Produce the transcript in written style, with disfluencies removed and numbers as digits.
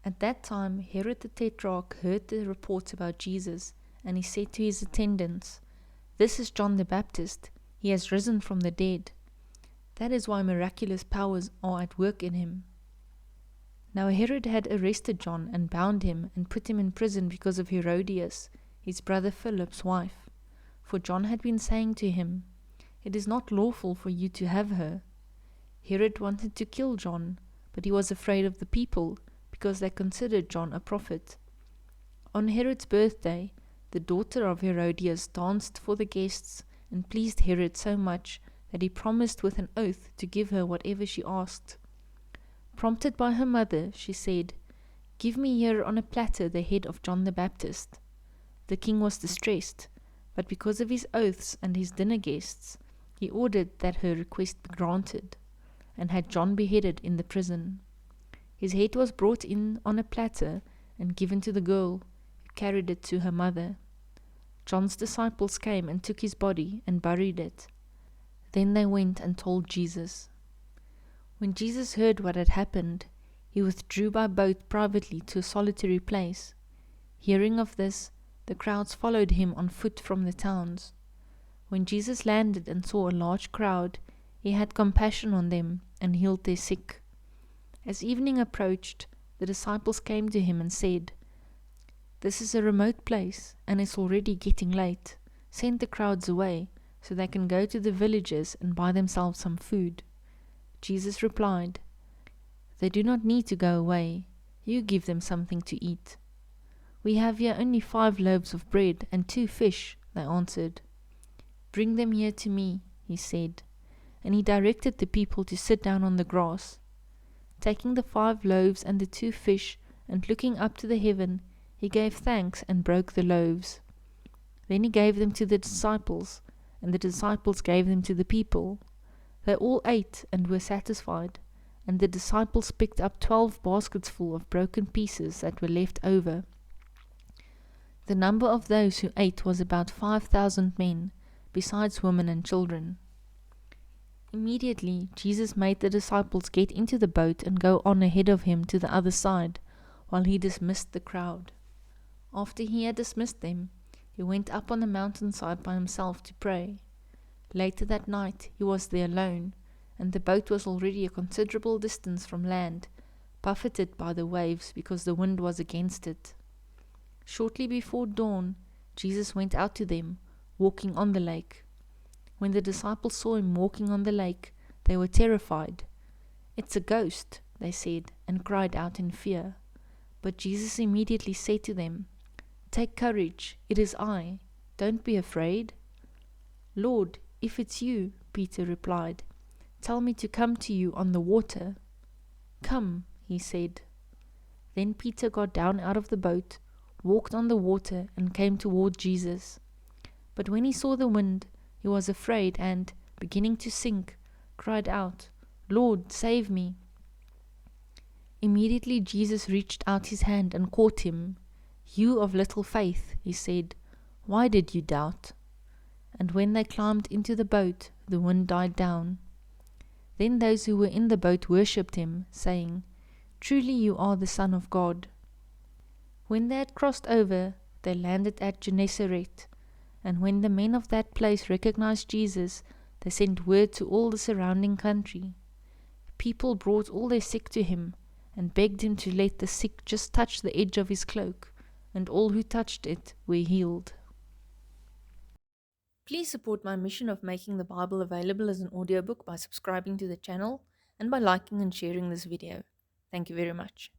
At that time Herod the Tetrarch heard the reports about Jesus, and he said to his attendants, "This is John the Baptist. He has risen from the dead. That is why miraculous powers are at work in him." Now Herod had arrested John and bound him and put him in prison because of Herodias, his brother Philip's wife. For John had been saying to him, "It is not lawful for you to have her." Herod wanted to kill John, but he was afraid of the people, because they considered John a prophet. On Herod's birthday, the daughter of Herodias danced for the guests and pleased Herod so much that he promised with an oath to give her whatever she asked. Prompted by her mother, she said, "Give me here on a platter the head of John the Baptist." The king was distressed, but because of his oaths and his dinner guests, he ordered that her request be granted, and had John beheaded in the prison. His head was brought in on a platter and given to the girl, who carried it to her mother. John's disciples came and took his body and buried it. Then they went and told Jesus. When Jesus heard what had happened, he withdrew by boat privately to a solitary place. Hearing of this, the crowds followed him on foot from the towns. When Jesus landed and saw a large crowd, he had compassion on them and healed their sick. As evening approached, the disciples came to him and said, "This is a remote place, and it's already getting late. Send the crowds away, so they can go to the villages and buy themselves some food." Jesus replied, "They do not need to go away. You give them something to eat." "We have here only 5 loaves of bread and 2 fish," they answered. "Bring them here to me," he said, and he directed the people to sit down on the grass. Taking the 5 loaves and the 2 fish, and looking up to the heaven, he gave thanks and broke the loaves. Then he gave them to the disciples, and the disciples gave them to the people. They all ate and were satisfied, and the disciples picked up 12 baskets full of broken pieces that were left over. The number of those who ate was about 5,000 men, besides women and children. Immediately Jesus made the disciples get into the boat and go on ahead of him to the other side, while he dismissed the crowd. After he had dismissed them, he went up on the mountainside by himself to pray. Later that night he was there alone, and the boat was already a considerable distance from land, buffeted by the waves because the wind was against it. Shortly before dawn, Jesus went out to them, walking on the lake. When the disciples saw him walking on the lake, they were terrified. "It's a ghost," they said, and cried out in fear. But Jesus immediately said to them, "Take courage, it is I. Don't be afraid." "Lord, if it's you," Peter replied, "tell me to come to you on the water." "Come," he said. Then Peter got down out of the boat, walked on the water, and came toward Jesus. But when he saw the wind, he was afraid and, beginning to sink, cried out, "Lord, save me." Immediately Jesus reached out his hand and caught him. "You of little faith," he said, "why did you doubt?" And when they climbed into the boat, the wind died down. Then those who were in the boat worshipped him, saying, "Truly you are the Son of God." When they had crossed over, they landed at Gennesaret, and when the men of that place recognized Jesus, they sent word to all the surrounding country. People brought all their sick to him, and begged him to let the sick just touch the edge of his cloak, and all who touched it were healed. Please support my mission of making the Bible available as an audiobook by subscribing to the channel and by liking and sharing this video. Thank you very much.